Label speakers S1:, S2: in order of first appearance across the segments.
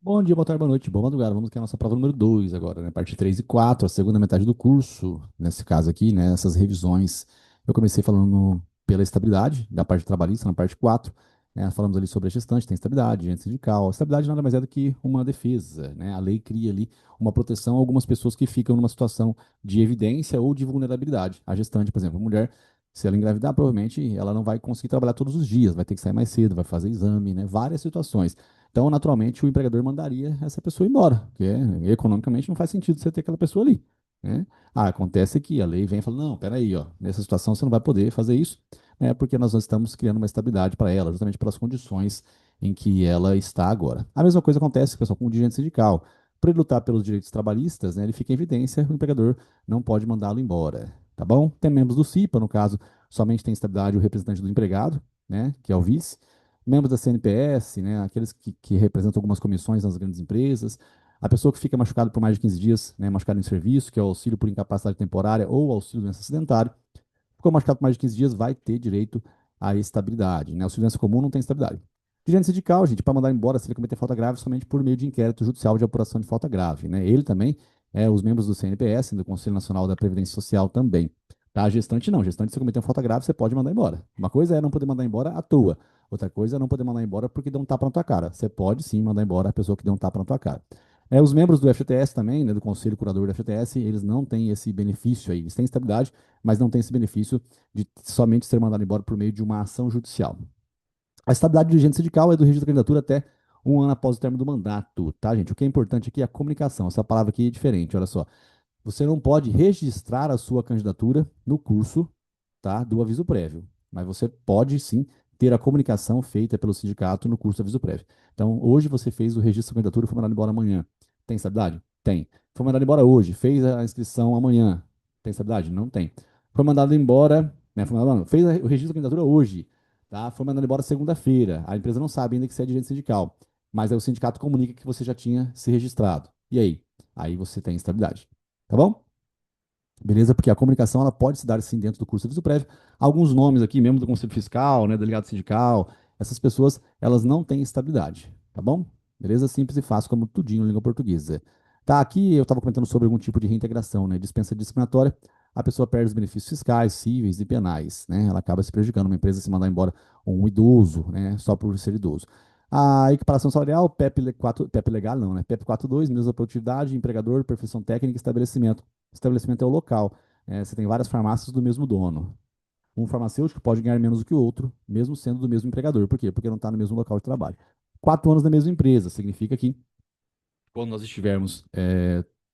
S1: Bom dia, boa tarde, boa noite, boa madrugada. Vamos que é a nossa prova número 2 agora, né? Parte 3 e 4, a segunda metade do curso, nesse caso aqui, né? Essas revisões. Eu comecei falando pela estabilidade, da parte trabalhista, na parte 4, né? Falamos ali sobre a gestante, tem estabilidade, agente sindical. A estabilidade nada mais é do que uma defesa, né? A lei cria ali uma proteção a algumas pessoas que ficam numa situação de evidência ou de vulnerabilidade. A gestante, por exemplo, a mulher, se ela engravidar, provavelmente ela não vai conseguir trabalhar todos os dias, vai ter que sair mais cedo, vai fazer exame, né? Várias situações. Então, naturalmente, o empregador mandaria essa pessoa embora, porque economicamente não faz sentido você ter aquela pessoa ali, né? Ah, acontece que a lei vem e fala, não, peraí, ó, nessa situação você não vai poder fazer isso, né? Porque nós não estamos criando uma estabilidade para ela, justamente pelas condições em que ela está agora. A mesma coisa acontece, pessoal, com o dirigente sindical. Para ele lutar pelos direitos trabalhistas, né, ele fica em evidência, o empregador não pode mandá-lo embora, tá bom? Tem membros do CIPA, no caso, somente tem estabilidade o representante do empregado, né, que é o vice, membros da CNPS, né, aqueles que representam algumas comissões nas grandes empresas, a pessoa que fica machucada por mais de 15 dias, né, machucada em serviço, que é o auxílio por incapacidade temporária ou auxílio doença acidentária, ficou machucado por mais de 15 dias, vai ter direito à estabilidade, né, auxílio doença comum não tem estabilidade. Dirigente sindical, gente, para mandar embora se ele cometer falta grave somente por meio de inquérito judicial de apuração de falta grave, né, ele também, os membros do CNPS, do Conselho Nacional da Previdência Social também. Tá? Gestante não. Gestante, se cometer uma falta grave, você pode mandar embora. Uma coisa é não poder mandar embora à toa. Outra coisa é não poder mandar embora porque deu um tapa na tua cara. Você pode sim mandar embora a pessoa que deu um tapa na tua cara. Os membros do FGTS também, né, do Conselho Curador do FGTS, eles não têm esse benefício aí. Eles têm estabilidade, mas não têm esse benefício de somente ser mandado embora por meio de uma ação judicial. A estabilidade do dirigente sindical é do registro da candidatura até um ano após o término do mandato, tá, gente? O que é importante aqui é a comunicação. Essa palavra aqui é diferente, olha só. Você não pode registrar a sua candidatura no curso, tá, do aviso prévio, mas você pode sim ter a comunicação feita pelo sindicato no curso do aviso prévio. Então, hoje você fez o registro da candidatura e foi mandado embora amanhã. Tem estabilidade? Tem. Foi mandado embora hoje, fez a inscrição amanhã. Tem estabilidade? Não tem. Foi mandado embora, né, fez o registro da candidatura hoje, tá? Foi mandado embora segunda-feira. A empresa não sabe ainda que você é dirigente sindical, mas aí o sindicato comunica que você já tinha se registrado. E aí? Aí você tem estabilidade. Tá bom? Beleza? Porque a comunicação ela pode se dar sim dentro do curso de serviço prévio. Alguns nomes aqui, membro do Conselho Fiscal, né, delegado sindical, essas pessoas, elas não têm estabilidade, tá bom? Beleza? Simples e fácil, como tudinho em língua portuguesa. Tá, aqui eu estava comentando sobre algum tipo de reintegração, né? Dispensa discriminatória, a pessoa perde os benefícios fiscais, cíveis e penais, né? Ela acaba se prejudicando, uma empresa se mandar embora um idoso, né? Só por ser idoso. A equiparação salarial, PEP, 4, PEP legal não, né? PEP 42, mesma produtividade, empregador, perfeição técnica e estabelecimento. Estabelecimento é o local. Você tem várias farmácias do mesmo dono. Um farmacêutico pode ganhar menos do que o outro, mesmo sendo do mesmo empregador. Por quê? Porque não está no mesmo local de trabalho. 4 anos na mesma empresa significa que quando nós estivermos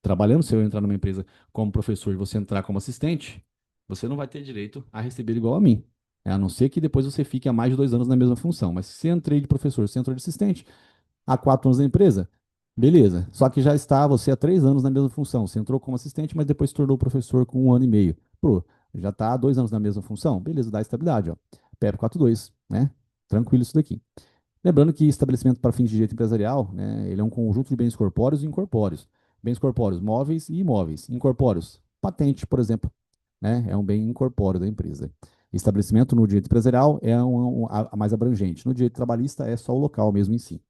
S1: trabalhando, se eu entrar numa empresa como professor e você entrar como assistente, você não vai ter direito a receber igual a mim. A não ser que depois você fique há mais de 2 anos na mesma função. Mas se eu entrei de professor, se entrou de assistente, há 4 anos na empresa, beleza. Só que já está você há 3 anos na mesma função. Você entrou como assistente, mas depois se tornou professor com 1 ano e meio. Pô, já está há 2 anos na mesma função? Beleza, dá estabilidade, ó. PEP 42, né? Tranquilo isso daqui. Lembrando que estabelecimento para fins de direito empresarial, né, ele é um conjunto de bens corpóreos e incorpóreos. Bens corpóreos, móveis e imóveis. Incorpóreos, patente, por exemplo, né, é um bem incorpóreo da empresa. Estabelecimento no direito empresarial é a mais abrangente. No direito trabalhista é só o local mesmo em si.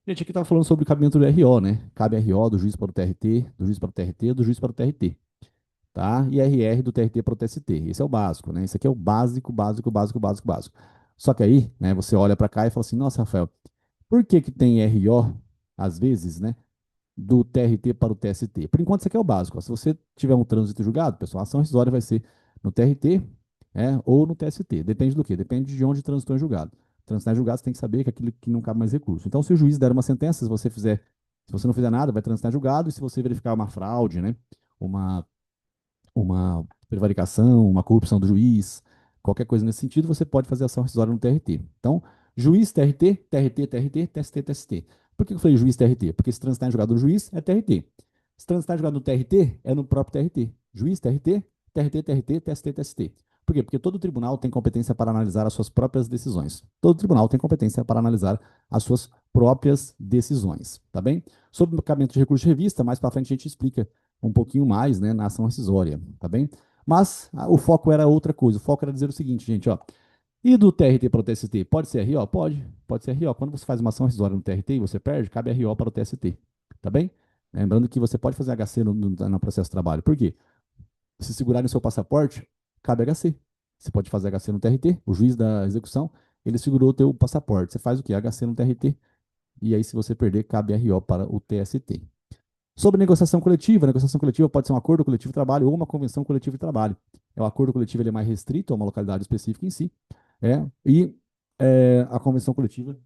S1: Gente, aqui estava falando sobre o cabimento do RO, né? Cabe RO do juiz para o TRT, do juiz para o TRT, do juiz para o TRT, tá? E RR do TRT para o TST. Esse é o básico, né? Esse aqui é o básico, básico, básico, básico, básico. Só que aí, né, você olha para cá e fala assim, nossa, Rafael, por que que tem RO, às vezes, né, do TRT para o TST? Por enquanto, isso aqui é o básico. Ó. Se você tiver um trânsito julgado, pessoal, a ação rescisória vai ser no TRT, ou no TST. Depende do quê? Depende de onde transitou em julgado. Transitar em julgado, você tem que saber que aquilo que não cabe mais recurso. Então, se o juiz der uma sentença, se você não fizer nada, vai transitar em julgado, e se você verificar uma fraude, né, uma, uma prevaricação, uma corrupção do juiz, qualquer coisa nesse sentido, você pode fazer ação rescisória no TRT. Então, juiz, TRT, TRT, TRT, TST, TST. Por que eu falei juiz, TRT? Porque se transitar em julgado no juiz, é TRT. Se transitar em julgado no TRT, é no próprio TRT. Juiz, TRT, TRT, TRT, TST, TST. Por quê? Porque todo tribunal tem competência para analisar as suas próprias decisões. Todo tribunal tem competência para analisar as suas próprias decisões, tá bem? Sobre o cabimento de recurso de revista, mais para frente a gente explica um pouquinho mais, né, na ação rescisória, tá bem? Mas o foco era outra coisa. O foco era dizer o seguinte, gente, ó. E do TRT para o TST, pode ser RO? Pode ser RO. Quando você faz uma ação rescisória no TRT e você perde, cabe RO para o TST. Tá bem? Lembrando que você pode fazer HC no processo de trabalho. Por quê? Se segurar no seu passaporte, cabe HC. Você pode fazer HC no TRT, o juiz da execução, ele segurou o teu passaporte. Você faz o quê? HC no TRT, e aí se você perder, cabe RO para o TST. Sobre negociação coletiva pode ser um acordo coletivo de trabalho ou uma convenção coletiva de trabalho. O acordo coletivo ele é mais restrito a uma localidade específica em si, e a convenção coletiva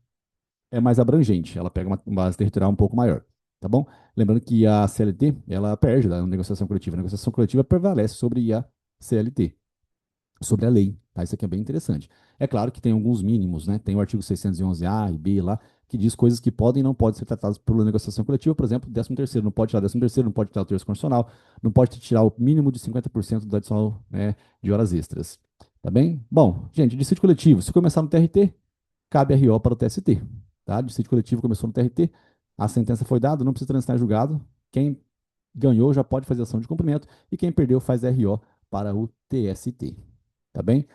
S1: é mais abrangente, ela pega uma base territorial um pouco maior, tá bom? Lembrando que a CLT, ela perde da negociação coletiva. A negociação coletiva prevalece sobre a CLT, sobre a lei, tá? Isso aqui é bem interessante. É claro que tem alguns mínimos, né? Tem o artigo 611A e B lá, que diz coisas que podem e não podem ser tratadas pela negociação coletiva, por exemplo, 13º, não pode tirar 13º, não pode tirar o terço constitucional, não pode tirar o mínimo de 50% do adicional, né, de horas extras, tá bem? Bom, gente, dissídio coletivo, se começar no TRT, cabe RO para o TST, tá? Dissídio coletivo começou no TRT, a sentença foi dada, não precisa transitar em julgado, quem ganhou já pode fazer ação de cumprimento e quem perdeu faz RO para o TST. Tá bem?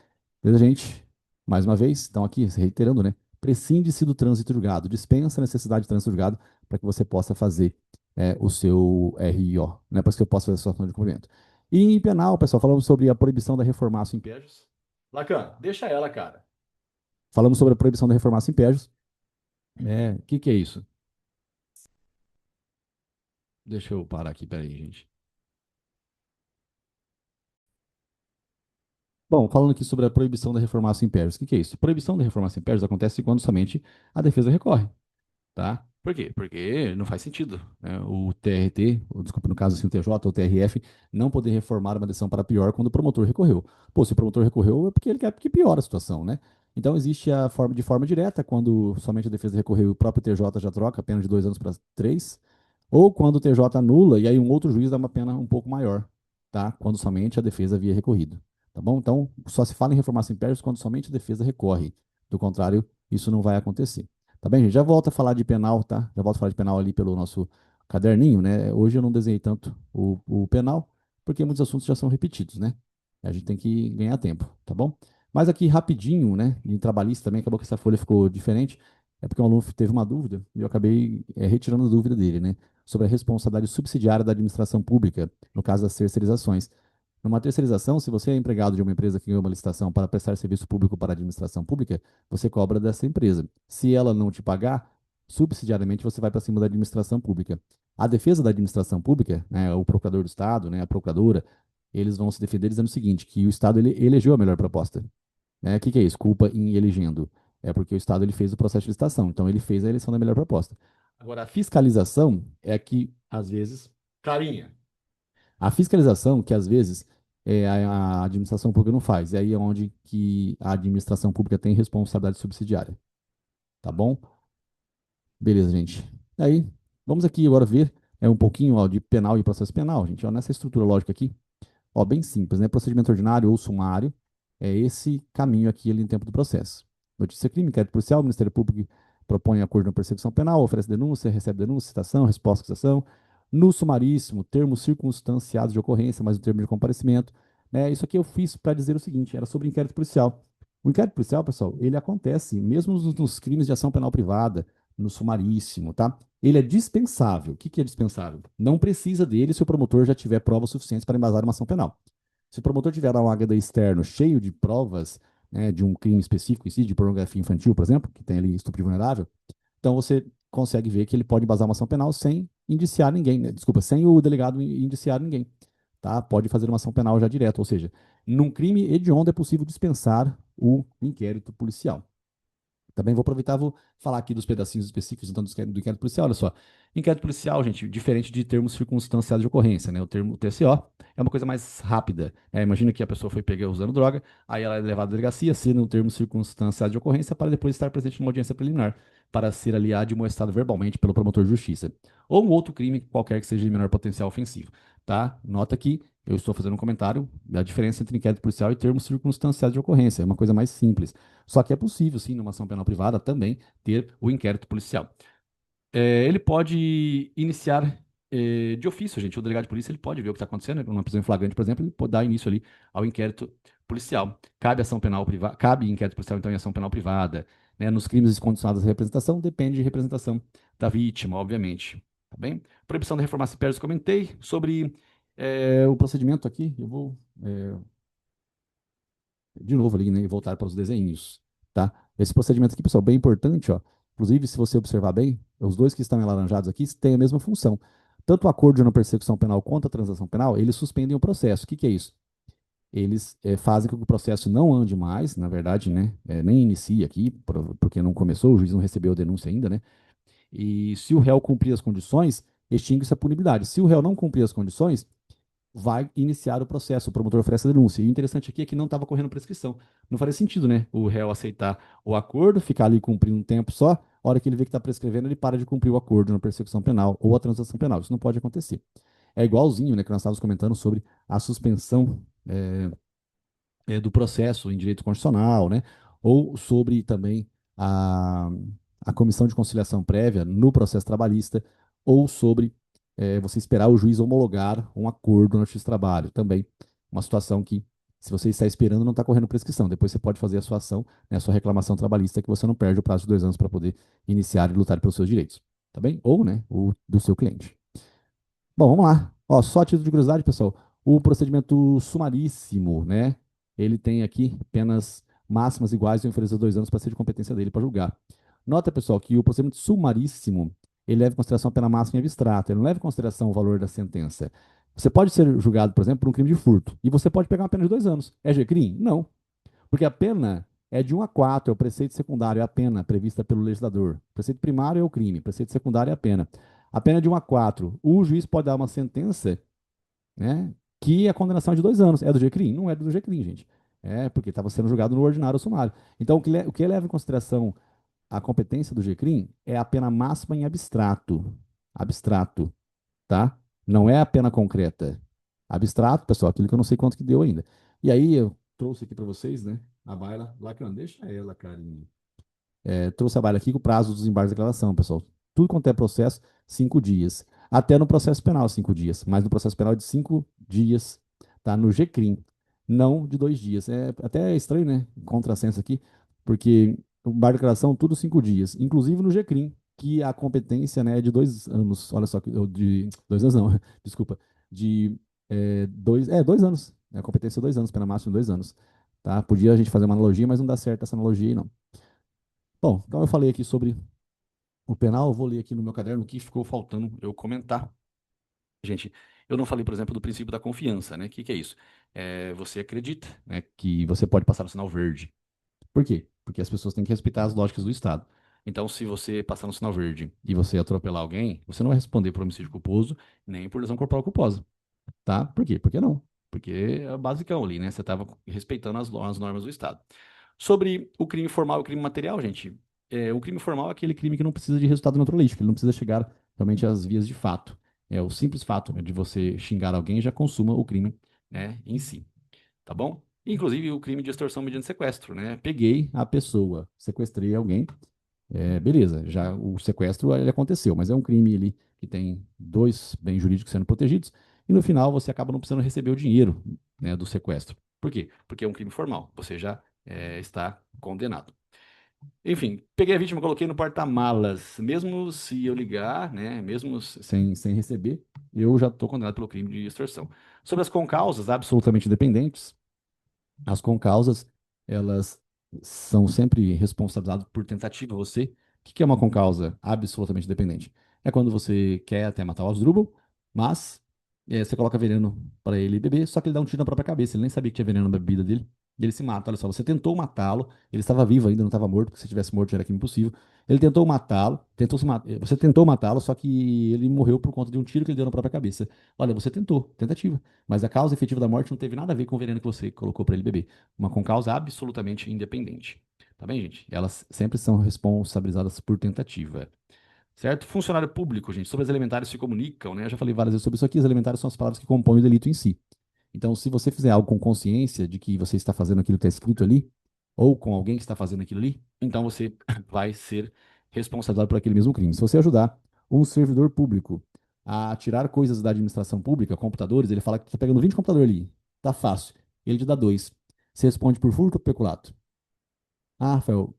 S1: Beleza, gente? Mais uma vez, então aqui, reiterando, né? Prescinde-se do trânsito julgado, dispensa a necessidade de trânsito julgado para que você possa fazer o seu RIO, né? Para que você possa fazer a sua ação de cumprimento. E em penal, pessoal, falamos sobre a proibição da reformácio em impédios. Lacan, deixa ela, cara. Falamos sobre a proibição da reformácio em impédios. O que que é isso? Deixa eu parar aqui, peraí, gente. Bom, falando aqui sobre a proibição da reformácio em impérios, o que que é isso? Proibição da reformácio em impérios acontece quando somente a defesa recorre, tá? Por quê? Porque não faz sentido, né? O TRT, ou, desculpa, no caso assim, o TJ ou o TRF, não poder reformar uma decisão para pior quando o promotor recorreu. Pô, se o promotor recorreu é porque ele quer que piore a situação, né? Então existe a forma de forma direta, quando somente a defesa recorreu e o próprio TJ já troca a pena de 2 anos para 3, ou quando o TJ anula e aí um outro juiz dá uma pena um pouco maior, tá? Quando somente a defesa havia recorrido, tá bom? Então, só se fala em reformação impérios quando somente a defesa recorre. Do contrário, isso não vai acontecer. Tá bem, gente? Já volto a falar de penal, tá? Já volto a falar de penal ali pelo nosso caderninho, né? Hoje eu não desenhei tanto o penal, porque muitos assuntos já são repetidos, né? A gente tem que ganhar tempo, tá bom? Mas aqui rapidinho, né? Em trabalhista também, acabou que essa folha ficou diferente. É porque um aluno teve uma dúvida e eu acabei retirando a dúvida dele, né? Sobre a responsabilidade subsidiária da administração pública, no caso das terceirizações. Numa terceirização, se você é empregado de uma empresa que ganhou uma licitação para prestar serviço público para a administração pública, você cobra dessa empresa. Se ela não te pagar, subsidiariamente você vai para cima da administração pública. A defesa da administração pública, né, o procurador do Estado, né, a procuradora, eles vão se defender dizendo o seguinte, que o Estado ele elegeu a melhor proposta. Né? O que que é isso? Culpa em elegendo. É porque o Estado ele fez o processo de licitação, então ele fez a eleição da melhor proposta. Agora, a fiscalização é que, às vezes, carinha. A fiscalização, que às vezes a administração pública não faz, e aí é onde que a administração pública tem responsabilidade subsidiária. Tá bom? Beleza, gente. Aí, vamos aqui agora ver um pouquinho ó, de penal e processo penal, gente. Ó, nessa estrutura lógica aqui, ó, bem simples, né? Procedimento ordinário ou sumário é esse caminho aqui ali no tempo do processo. Notícia crime, inquérito policial, o Ministério Público propõe acordo na persecução penal, oferece denúncia, recebe denúncia, citação, resposta à citação. No sumaríssimo, termos circunstanciados de ocorrência, mais o termo de comparecimento. Né? Isso aqui eu fiz para dizer o seguinte, era sobre inquérito policial. O inquérito policial, pessoal, ele acontece mesmo nos crimes de ação penal privada, no sumaríssimo, tá? Ele é dispensável. O que que é dispensável? Não precisa dele se o promotor já tiver provas suficientes para embasar uma ação penal. Se o promotor tiver um HD externo cheio de provas, né, de um crime específico em si, de pornografia infantil, por exemplo, que tem ali estupro vulnerável, então você consegue ver que ele pode embasar uma ação penal sem indiciar ninguém, né? Desculpa, sem o delegado indiciar ninguém, tá? Pode fazer uma ação penal já direto, ou seja, num crime hediondo é possível dispensar o inquérito policial. Também vou aproveitar e vou falar aqui dos pedacinhos específicos então, do inquérito policial. Olha só. Inquérito policial, gente, diferente de termos circunstanciados de ocorrência, né? O termo TSO é uma coisa mais rápida. Imagina que a pessoa foi pega usando droga, aí ela é levada à delegacia, assina o termo circunstanciado de ocorrência para depois estar presente numa audiência preliminar, para ser ali admoestado verbalmente pelo promotor de justiça. Ou um outro crime qualquer que seja de menor potencial ofensivo. Tá? Nota que eu estou fazendo um comentário da diferença entre inquérito policial e termos circunstanciados de ocorrência. É uma coisa mais simples. Só que é possível, sim, numa ação penal privada, também ter o inquérito policial. Ele pode iniciar de ofício, gente. O delegado de polícia ele pode ver o que está acontecendo, numa prisão em flagrante, por exemplo, ele pode dar início ali ao inquérito policial. Cabe ação penal privada, cabe inquérito policial, então, em ação penal privada, né? Nos crimes condicionados à representação, depende de representação da vítima, obviamente. Tá bem? Proibição de reformar CPERS, comentei. Sobre o procedimento aqui, eu vou de novo ali, né, e voltar para os desenhos, tá? Esse procedimento aqui, pessoal, bem importante, ó. Inclusive, se você observar bem, os dois que estão alaranjados aqui têm a mesma função. Tanto o acordo de não persecução penal quanto a transação penal, eles suspendem o processo. O que que é isso? Eles fazem com que o processo não ande mais, na verdade, né? Nem inicie aqui, porque não começou, o juiz não recebeu a denúncia ainda, né? E se o réu cumprir as condições, extingue-se a punibilidade. Se o réu não cumprir as condições, vai iniciar o processo, o promotor oferece a denúncia. E o interessante aqui é que não estava correndo prescrição. Não faria sentido, né? O réu aceitar o acordo, ficar ali cumprindo um tempo só, a hora que ele vê que está prescrevendo, ele para de cumprir o acordo na persecução penal ou a transação penal. Isso não pode acontecer. É igualzinho, né, que nós estávamos comentando sobre a suspensão do processo em direito constitucional, né? Ou sobre também a, a comissão de conciliação prévia no processo trabalhista, ou sobre você esperar o juiz homologar um acordo na justiça do trabalho. Também uma situação que, se você está esperando, não está correndo prescrição. Depois você pode fazer a sua ação, né, a sua reclamação trabalhista, que você não perde o prazo de 2 anos para poder iniciar e lutar pelos seus direitos. Tá bem? Ou, né, o do seu cliente. Bom, vamos lá. Ó, só a título de curiosidade, pessoal, o procedimento sumaríssimo, né? Ele tem aqui penas máximas iguais ou inferiores a 2 anos para ser de competência dele para julgar. Nota, pessoal, que o procedimento sumaríssimo, ele leva em consideração a pena máxima em abstrato, ele não leva em consideração o valor da sentença. Você pode ser julgado, por exemplo, por um crime de furto, e você pode pegar uma pena de 2 anos. É G-crime? Não. Porque a pena é de 1 a 4, é o preceito secundário, é a pena prevista pelo legislador. O preceito primário é o crime, o preceito secundário é a pena. A pena é de 1 a 4. O juiz pode dar uma sentença, né, que a condenação é de 2 anos. É do GCRIM? Não é do GCRIM, gente. É porque estava sendo julgado no ordinário ou sumário. Então, o que leva em consideração a competência do GCRIM é a pena máxima em abstrato. Abstrato, tá? Não é a pena concreta. Abstrato, pessoal, aquilo que eu não sei quanto que deu ainda. E aí, eu trouxe aqui para vocês, né, a baila lacrando. Deixa ela, carinha. Trouxe a baila aqui com o prazo do desembarque da declaração, pessoal. Tudo quanto é processo, 5 dias. Até no processo penal, 5 dias. Mas no processo penal é de 5 dias, tá? No GCRIM, não de 2 dias. É até estranho, né? Contrassenso aqui, porque o bar de declaração, tudo 5 dias. Inclusive no GCRIM, que a competência, né, é de 2 anos. Olha só, de 2 anos não, desculpa. De 2 anos. A competência é 2 anos, pena máxima de 2 anos. Tá? Podia a gente fazer uma analogia, mas não dá certo essa analogia aí, não. Bom, então eu falei aqui sobre o penal, eu vou ler aqui no meu caderno o que ficou faltando eu comentar. Gente, eu não falei, por exemplo, do princípio da confiança, né? O que que é isso? Você acredita, né, que você pode passar o sinal verde. Por quê? Porque as pessoas têm que respeitar as lógicas do Estado. Então, se você passar no sinal verde e você atropelar alguém, você não vai responder por homicídio culposo nem por lesão corporal culposa, tá? Por quê? Por que não? Porque é basicão ali, né? Você estava respeitando as normas do Estado. Sobre o crime formal e o crime material, gente, o crime formal é aquele crime que não precisa de resultado naturalístico, ele não precisa chegar realmente às vias de fato. É o simples fato de você xingar alguém já consuma o crime, né, em si, tá bom? Inclusive o crime de extorsão mediante sequestro, né? Peguei a pessoa, sequestrei alguém, beleza, já o sequestro ele aconteceu, mas é um crime ali que tem dois bens jurídicos sendo protegidos e no final você acaba não precisando receber o dinheiro, né, do sequestro. Por quê? Porque é um crime formal, você já está condenado. Enfim, peguei a vítima, coloquei no porta-malas. Mesmo se eu ligar, né, mesmo sem receber, eu já estou condenado pelo crime de extorsão. Sobre as concausas absolutamente independentes, as concausas, elas são sempre responsabilizadas por tentativa. Você, o que que é uma concausa absolutamente independente? É quando você quer até matar o Asdrubal, mas você coloca veneno para ele beber, só que ele dá um tiro na própria cabeça. Ele nem sabia que tinha veneno na bebida dele. E ele se mata. Olha só, você tentou matá-lo, ele estava vivo ainda, não estava morto, porque se tivesse morto já era crime impossível. Ele tentou matá-lo, você tentou matá-lo, só que ele morreu por conta de um tiro que ele deu na própria cabeça. Olha, você tentou, tentativa. Mas a causa efetiva da morte não teve nada a ver com o veneno que você colocou para ele beber. Uma com causa absolutamente independente. Tá bem, gente? Elas sempre são responsabilizadas por tentativa. Certo? Funcionário público, gente, sobre as elementares se comunicam, né? Eu já falei várias vezes sobre isso aqui. As elementares são as palavras que compõem o delito em si. Então, se você fizer algo com consciência de que você está fazendo aquilo que está escrito ali, ou com alguém que está fazendo aquilo ali, então você vai ser responsabilizado por aquele mesmo crime. Se você ajudar um servidor público a tirar coisas da administração pública, computadores, ele fala que está pegando 20 computadores ali, tá fácil. Ele te dá dois. Você responde por furto ou peculato? Ah, Rafael,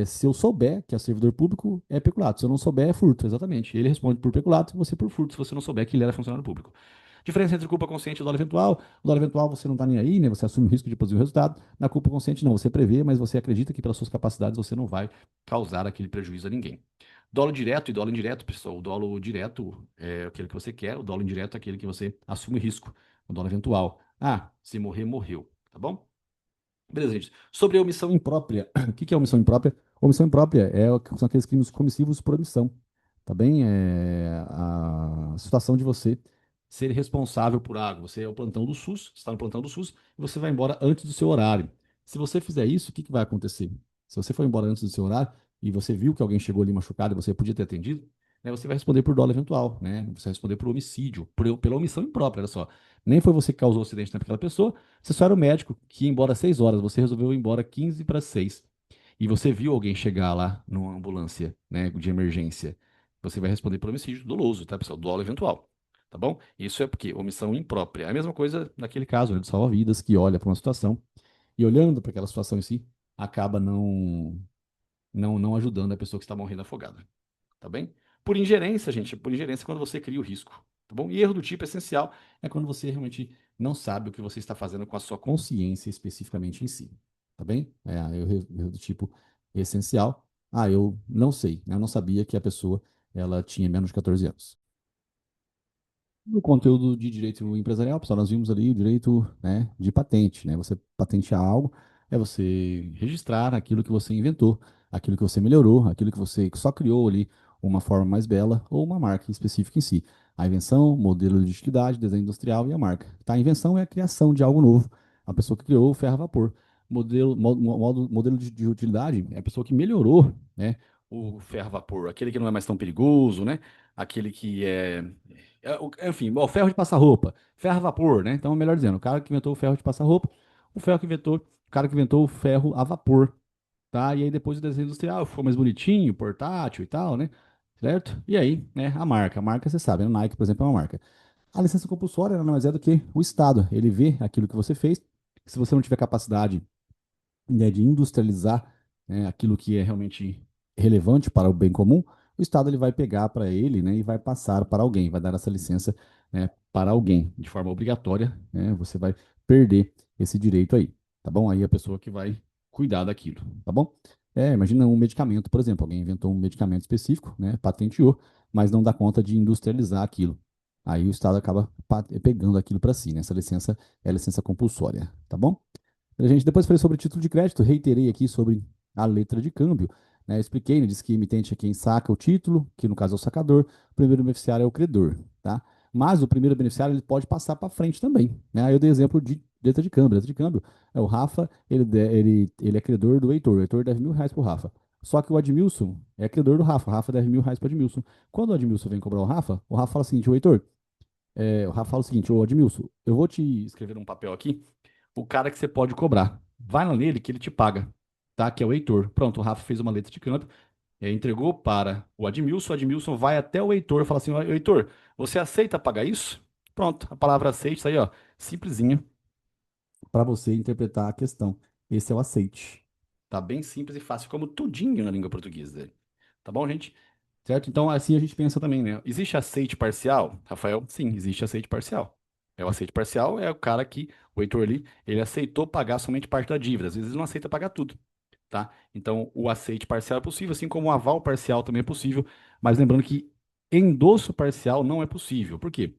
S1: se eu souber que é servidor público, é peculato. Se eu não souber, é furto, exatamente. Ele responde por peculato e você por furto, se você não souber que ele era funcionário público. Diferença entre culpa consciente e dolo eventual. O dolo eventual você não está nem aí, né? Você assume o risco de produzir o resultado. Na culpa consciente, não. Você prevê, mas você acredita que pelas suas capacidades você não vai causar aquele prejuízo a ninguém. Dolo direto e dolo indireto, pessoal. O dolo direto é aquele que você quer, o dolo indireto é aquele que você assume risco. O dolo eventual. Ah, se morrer, morreu. Tá bom? Beleza, gente. Sobre a omissão imprópria. O que que é omissão imprópria? Omissão imprópria são aqueles crimes comissivos por omissão. Tá bem? É a situação de você ser responsável por algo. Você é o plantão do SUS, está no plantão do SUS e você vai embora antes do seu horário. Se você fizer isso, o que que vai acontecer? Se você for embora antes do seu horário e você viu que alguém chegou ali machucado e você podia ter atendido, né, você vai responder por dolo eventual, né? Você vai responder por homicídio, pela omissão imprópria, olha só. Nem foi você que causou o acidente naquela pessoa, você só era o médico que ia embora às 6 horas, você resolveu ir embora 15 para 6. E você viu alguém chegar lá numa ambulância, né, de emergência. Você vai responder por homicídio doloso, tá, pessoal? Dolo eventual. Tá bom? Isso é porque omissão imprópria. É a mesma coisa naquele caso, né, do salva-vidas, que olha para uma situação e olhando para aquela situação em si, acaba não ajudando a pessoa que está morrendo afogada. Tá bem? Por ingerência, gente, por ingerência é quando você cria o risco, tá bom? E erro do tipo essencial é quando você realmente não sabe o que você está fazendo com a sua consciência especificamente em si, tá bem? Erro do tipo essencial. Ah, eu não sei, né? Eu não sabia que a pessoa ela tinha menos de 14 anos. No conteúdo de direito empresarial, pessoal, nós vimos ali o direito, né, de patente, né? Você patentear algo é você registrar aquilo que você inventou, aquilo que você melhorou, aquilo que você só criou ali uma forma mais bela ou uma marca específica em si. A invenção, modelo de utilidade, desenho industrial e a marca. Tá? A invenção é a criação de algo novo. A pessoa que criou o ferro a vapor. Modelo de utilidade é a pessoa que melhorou, né, o ferro a vapor, aquele que não é mais tão perigoso, né? Aquele que enfim, o ferro de passar roupa, ferro a vapor, né? Então, melhor dizendo, o cara que inventou o ferro de passar roupa, o cara que inventou o ferro a vapor, tá? E aí depois o desenho industrial ficou mais bonitinho, portátil e tal, né? Certo? E aí, né, a marca você sabe, né? Nike, por exemplo, é uma marca. A licença compulsória nada mais é do que o Estado, ele vê aquilo que você fez, se você não tiver capacidade, né, de industrializar, né, aquilo que é realmente relevante para o bem comum, o Estado ele vai pegar para ele, né, e vai passar para alguém, vai dar essa licença, né, para alguém de forma obrigatória, né, você vai perder esse direito aí, tá bom? Aí a pessoa que vai cuidar daquilo, tá bom? Imagina um medicamento, por exemplo, alguém inventou um medicamento específico, né, patenteou, mas não dá conta de industrializar aquilo. Aí o Estado acaba pegando aquilo para si, né? Essa licença é a licença compulsória, tá bom? A gente depois falei sobre título de crédito, reiterei aqui sobre a letra de câmbio, né? Eu expliquei, né? Disse que emitente é quem saca o título, que no caso é o sacador, o primeiro beneficiário é o credor, tá? Mas o primeiro beneficiário ele pode passar para frente também, né? Aí eu dei exemplo de letra de câmbio. Letra de câmbio é o Rafa, ele é credor do Heitor. O Heitor deve R$ 1.000 pro Rafa. Só que o Admilson é credor do Rafa. O Rafa deve R$ 1.000 para o Admilson. Quando o Admilson vem cobrar o Rafa fala o seguinte, o Heitor, o Rafa fala o seguinte, ô Admilson, eu vou te escrever um papel aqui o cara que você pode cobrar. Vai lá nele que ele te paga, tá? Que é o Heitor. Pronto, o Rafa fez uma letra de câmbio, entregou para o Admilson vai até o Heitor e fala assim, Heitor, você aceita pagar isso? Pronto, a palavra aceite, isso aí, ó, simplesinho para você interpretar a questão. Esse é o aceite. Tá bem simples e fácil, como tudinho na língua portuguesa. Tá bom, gente? Certo? Então, assim a gente pensa também, né? Existe aceite parcial, Rafael? Sim, existe aceite parcial. O aceite parcial é o cara que, o Heitor ali, ele aceitou pagar somente parte da dívida. Às vezes ele não aceita pagar tudo, tá? Então, o aceite parcial é possível, assim como o aval parcial também é possível. Mas lembrando que endosso parcial não é possível. Por quê?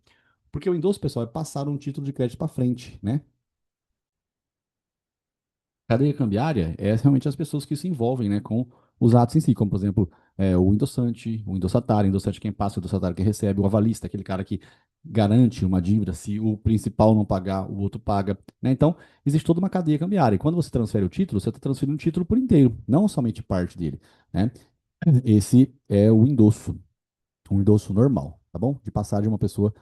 S1: Porque o endosso, pessoal, é passar um título de crédito para frente, né? Cadeia cambiária é realmente as pessoas que se envolvem, né, com os atos em si, como, por exemplo, o endossante, o endossatário, o endossante é quem passa, o endossatário quem recebe, o avalista, aquele cara que garante uma dívida, se o principal não pagar, o outro paga, né? Então, existe toda uma cadeia cambiária. E quando você transfere o título, você está transferindo o título por inteiro, não somente parte dele, né? Esse é o endosso, um endosso normal, tá bom? De passar de uma pessoa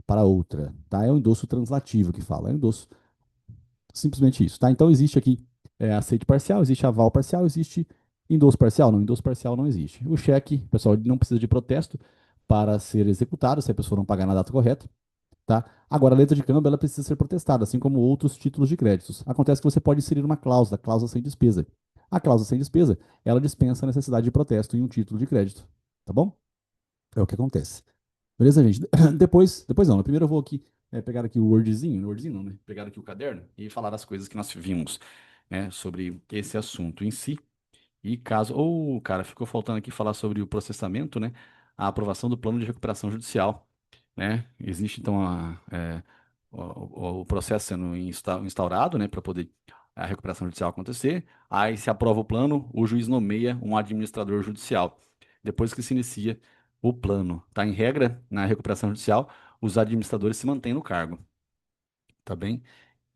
S1: para outra, tá? É o endosso translativo que fala, é o endosso simplesmente isso, tá? Então existe aqui aceite parcial, existe aval parcial, existe endosso parcial. Não, endosso parcial não existe. O cheque, pessoal, ele não precisa de protesto para ser executado se a pessoa não pagar na data correta. tá? Agora, a letra de câmbio, ela precisa ser protestada, assim como outros títulos de créditos. Acontece que você pode inserir uma cláusula, cláusula sem despesa. A cláusula sem despesa, ela dispensa a necessidade de protesto em um título de crédito, tá bom? É o que acontece. Beleza, gente? Depois não, né? Primeiro eu vou aqui pegar aqui o Wordzinho não, né? Pegar aqui o caderno e falar as coisas que nós vimos, né, sobre esse assunto em si. E caso, ou, cara, ficou faltando aqui falar sobre o processamento, né? A aprovação do plano de recuperação judicial, né? Existe, então, o processo sendo instaurado, né, para poder a recuperação judicial acontecer. Aí se aprova o plano, o juiz nomeia um administrador judicial. Depois que se inicia o plano, tá em regra, na recuperação judicial, os administradores se mantêm no cargo, tá bem?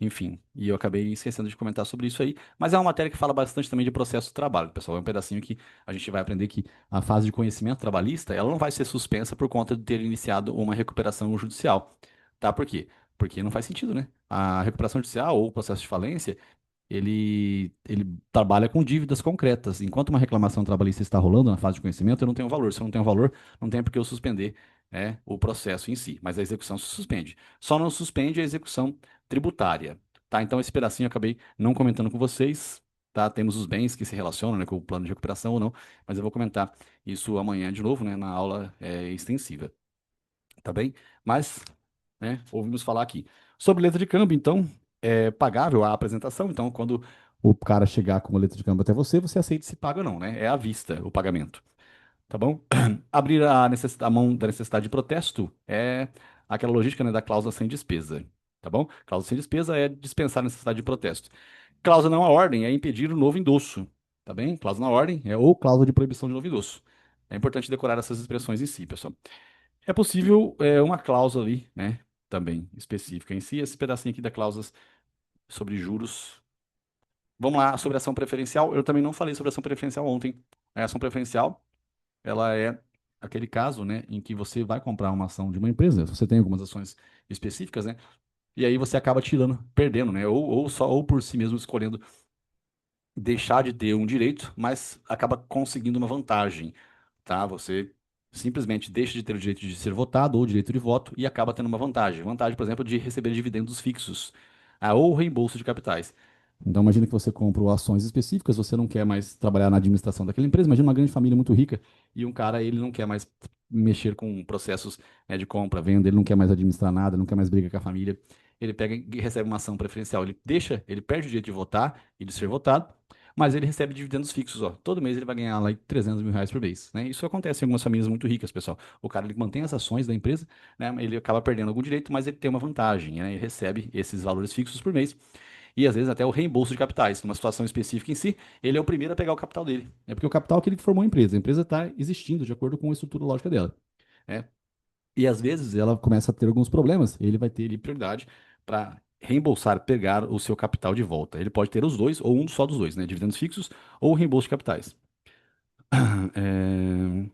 S1: Enfim, e eu acabei esquecendo de comentar sobre isso aí, mas é uma matéria que fala bastante também de processo de trabalho, pessoal. É um pedacinho que a gente vai aprender que a fase de conhecimento trabalhista, ela não vai ser suspensa por conta de ter iniciado uma recuperação judicial, tá? Por quê? Porque não faz sentido, né? A recuperação judicial ou o processo de falência, ele trabalha com dívidas concretas. Enquanto uma reclamação trabalhista está rolando na fase de conhecimento, eu não tenho valor. Se eu não tenho valor, não tem por que eu suspender, o processo em si, mas a execução se suspende. Só não suspende a execução tributária, tá? Então esse pedacinho eu acabei não comentando com vocês, tá? Temos os bens que se relacionam, né, com o plano de recuperação ou não, mas eu vou comentar isso amanhã de novo, né, na aula extensiva, tá bem? Mas, né, ouvimos falar aqui. Sobre letra de câmbio, então, é pagável a apresentação, então quando o cara chegar com a letra de câmbio até você, você aceita se paga ou não, né? É à vista o pagamento, tá bom? Abrir a mão da necessidade de protesto é aquela logística, né, da cláusula sem despesa, tá bom? Cláusula sem despesa é dispensar a necessidade de protesto. Cláusula não à ordem é impedir o novo endosso, tá bem? Cláusula na ordem é ou cláusula de proibição de novo endosso. É importante decorar essas expressões em si, pessoal. É possível uma cláusula ali, né, também específica em si, esse pedacinho aqui da cláusulas sobre juros. Vamos lá, sobre ação preferencial. Eu também não falei sobre ação preferencial ontem. A ação preferencial, ela é aquele caso, né, em que você vai comprar uma ação de uma empresa, você tem algumas ações específicas, né, e aí você acaba tirando, perdendo, né, ou por si mesmo escolhendo deixar de ter um direito, mas acaba conseguindo uma vantagem, tá? Você simplesmente deixa de ter o direito de ser votado ou o direito de voto e acaba tendo uma vantagem. Vantagem, por exemplo, de receber dividendos fixos, ou reembolso de capitais. Então, imagina que você comprou ações específicas, você não quer mais trabalhar na administração daquela empresa. Imagina uma grande família muito rica e um cara, ele não quer mais mexer com processos, né, de compra, venda, ele não quer mais administrar nada, não quer mais brigar com a família. Ele pega e recebe uma ação preferencial. Ele perde o direito de votar e de ser votado, mas ele recebe dividendos fixos, ó. Todo mês ele vai ganhar lá 300 mil reais por mês, né? Isso acontece em algumas famílias muito ricas, pessoal. O cara, ele mantém as ações da empresa, né? Ele acaba perdendo algum direito, mas ele tem uma vantagem, né? Ele recebe esses valores fixos por mês e às vezes até o reembolso de capitais. Numa situação específica em si, ele é o primeiro a pegar o capital dele. É porque o capital é aquele que formou a empresa está existindo de acordo com a estrutura lógica dela, né? E às vezes ela começa a ter alguns problemas, ele vai ter ali, prioridade para reembolsar, pegar o seu capital de volta. Ele pode ter os dois, ou um só dos dois, né? Dividendos fixos ou reembolso de capitais. É,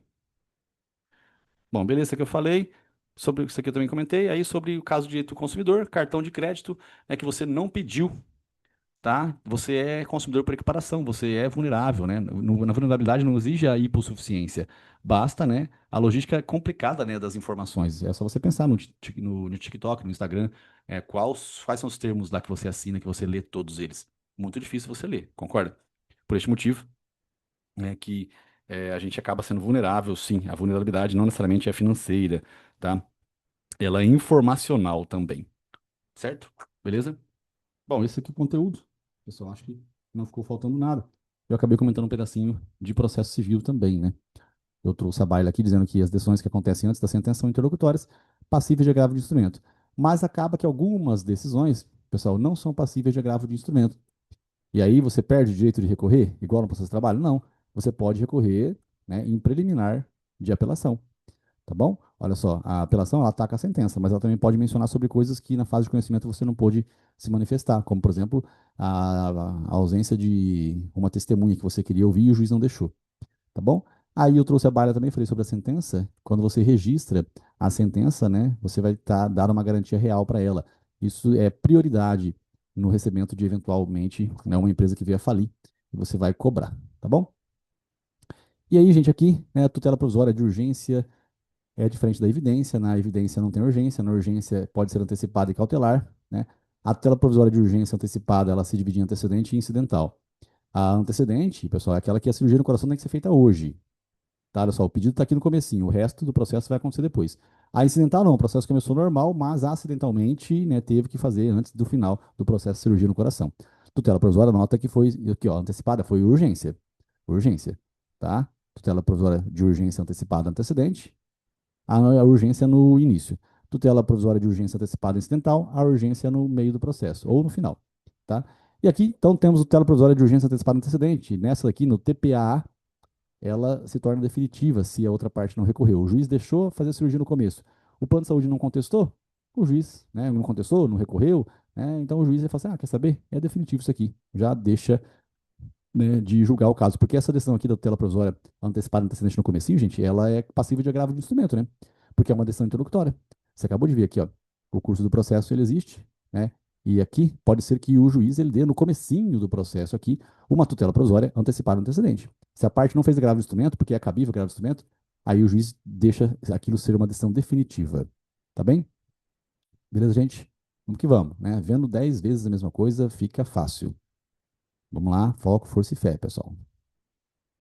S1: bom, beleza, isso aqui eu falei. Sobre isso aqui eu também comentei. Aí sobre o caso de direito do consumidor, cartão de crédito, né, que você não pediu, tá? Você é consumidor por equiparação, você é vulnerável, né? Na vulnerabilidade não exige a hipossuficiência. Basta, né, a logística complicada, né, das informações. É só você pensar no TikTok, no Instagram, quais são os termos lá que você assina, que você lê todos eles. Muito difícil você ler, concorda? Por este motivo, né, que a gente acaba sendo vulnerável, sim. A vulnerabilidade não necessariamente é financeira, tá? Ela é informacional também, certo? Beleza? Bom, esse aqui é o conteúdo. Pessoal, acho que não ficou faltando nada. Eu acabei comentando um pedacinho de processo civil também, né? Eu trouxe a baila aqui dizendo que as decisões que acontecem antes da sentença são interlocutórias, passíveis de agravo de instrumento. Mas acaba que algumas decisões, pessoal, não são passíveis de agravo de instrumento. E aí você perde o direito de recorrer, igual no processo de trabalho? Não. Você pode recorrer, né, em preliminar de apelação. Tá bom? Olha só, a apelação ela ataca a sentença, mas ela também pode mencionar sobre coisas que na fase de conhecimento você não pôde se manifestar, como por exemplo a ausência de uma testemunha que você queria ouvir e o juiz não deixou, tá bom? Aí eu trouxe a baila também, falei sobre a sentença. Quando você registra a sentença, né, você vai dar uma garantia real para ela. Isso é prioridade no recebimento de eventualmente, né, uma empresa que vier a falir e você vai cobrar, tá bom? E aí, gente, aqui, né, a tutela provisória de urgência. É diferente da evidência. Na evidência não tem urgência, na urgência pode ser antecipada e cautelar, né? A tutela provisória de urgência antecipada, ela se divide em antecedente e incidental. A antecedente, pessoal, é aquela que a cirurgia no coração tem que ser feita hoje. Tá, olha só, o pedido está aqui no comecinho, o resto do processo vai acontecer depois. A incidental não, o processo começou normal, mas acidentalmente, né, teve que fazer antes do final do processo de cirurgia no coração. Tutela provisória nota que foi, aqui ó, antecipada, foi urgência. Urgência, tá? Tutela provisória de urgência antecipada antecedente, a urgência no início. Tutela provisória de urgência antecipada incidental, a urgência no meio do processo, ou no final, tá? E aqui, então, temos tutela provisória de urgência antecipada antecedente. Nessa aqui, no TPA, ela se torna definitiva se a outra parte não recorreu. O juiz deixou fazer a cirurgia no começo. O plano de saúde não contestou? O juiz, né, não contestou, não recorreu, né, então o juiz vai falar assim, quer saber? É definitivo isso aqui. Já deixa, né, de julgar o caso. Porque essa decisão aqui da tutela provisória antecipada antecedente no comecinho, gente, ela é passível de agravo de instrumento, né? Porque é uma decisão interlocutória. Você acabou de ver aqui, ó, o curso do processo, ele existe, né? E aqui pode ser que o juiz ele dê no comecinho do processo aqui uma tutela provisória antecipada antecedente. Se a parte não fez agravo de instrumento, porque é cabível agravo de instrumento, aí o juiz deixa aquilo ser uma decisão definitiva. Tá bem? Beleza, gente? Vamos que vamos, né? Vendo 10 vezes a mesma coisa, fica fácil. Vamos lá, foco, força e fé, pessoal.